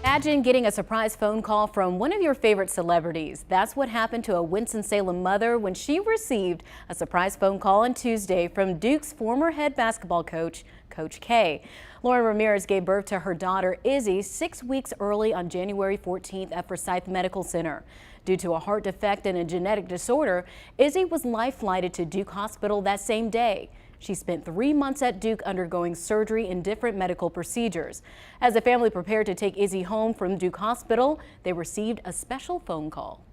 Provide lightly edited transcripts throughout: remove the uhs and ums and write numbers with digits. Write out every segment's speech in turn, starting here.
Imagine getting a surprise phone call from one of your favorite celebrities. That's what happened to a Winston-Salem mother when she received a surprise phone call on Tuesday from Duke's former head basketball coach, Coach K. Lauren Ramirez gave birth to her daughter Izzy 6 weeks early on January 14th at Forsyth Medical Center. Due to a heart defect and a genetic disorder, Izzy was life-flighted to Duke Hospital that same day. She spent 3 months at Duke undergoing surgery and different medical procedures. As the family prepared to take Izzy home from Duke Hospital, they received a special phone call.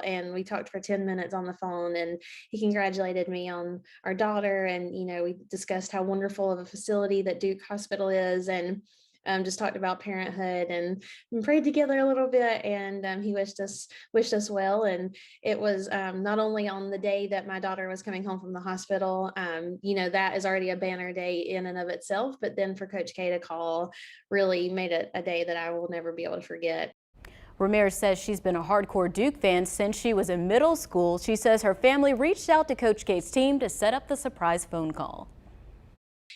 And we talked for 10 minutes on the phone, and he congratulated me on our daughter, and we discussed how wonderful of a facility that Duke Hospital is, and just talked about parenthood and prayed together a little bit, and he wished us well. And it was not only on the day that my daughter was coming home from the hospital, that is already a banner day in and of itself, but then for Coach K to call really made it a day that I will never be able to forget. Ramirez says she's been a hardcore Duke fan since she was in middle school. She says her family reached out to Coach K's team to set up the surprise phone call.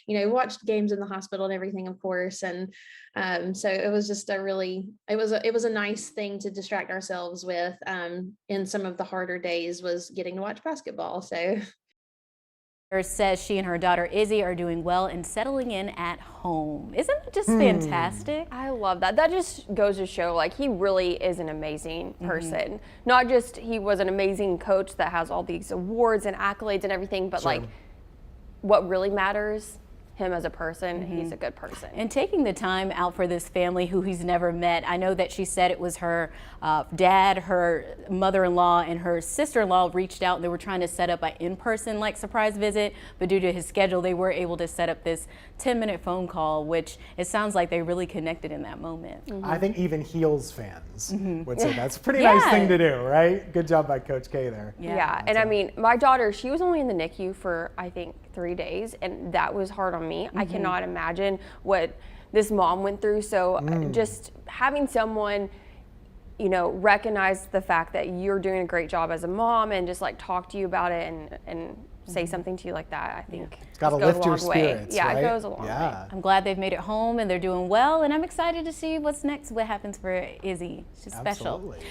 Watched games in the hospital and everything, of course. And so it was just it was a nice thing to distract ourselves with in some of the harder days, was getting to watch basketball. So. Says she and her daughter Izzy are doing well and settling in at home. Isn't that just fantastic? I love that. That just goes to show, like, he really is an amazing person. Not just he was an amazing coach that has all these awards and accolades and everything, but like what really matters, him as a person, he's a good person. And taking the time out for this family who he's never met. I know that she said it was her dad, her mother-in-law, and her sister-in-law reached out and they were trying to set up an in-person surprise visit, but due to his schedule they were able to set up this 10-minute phone call, which it sounds like they really connected in that moment. I think even Heels fans would say that's a pretty nice thing to do, right? Good job by Coach K there. Yeah, and I mean, my daughter, she was only in the NICU for, I think, 3 days, and that was hard on me. I cannot imagine what this mom went through. So just having someone, recognize the fact that you're doing a great job as a mom and just talk to you about it and say something to you like that, I think it's got to lift your spirits. Yeah, right? it goes a long way. I'm glad they've made it home and they're doing well, and I'm excited to see what's next, what happens for Izzy. She's special. Absolutely.